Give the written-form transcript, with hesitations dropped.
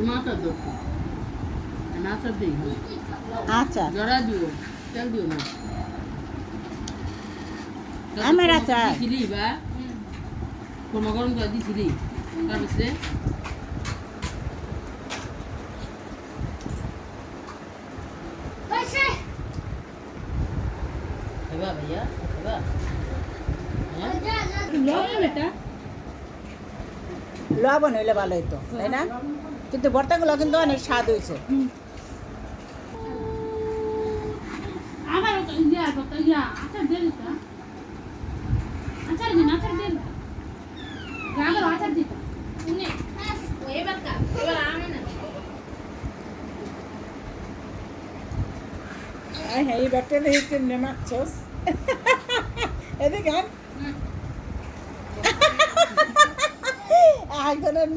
মাথা দরকার নাচা দিই আচ্ছা জড়া দিও তেল দিও না আমার আচার দিছিলি বা কোমা গরম করে দিছিলি তারপরে এবার ভাইয়া এবার লবণ হইলে ভালো হইতো তাই না কিন্তু ভর্তাগুলো কিন্তু অনেক স্বাদ হয়েছে আচার দিন আচার দিত হ্যাঁ এই ব্যাগটা দিয়ে কেমনে মাখছস এদিকে একজনের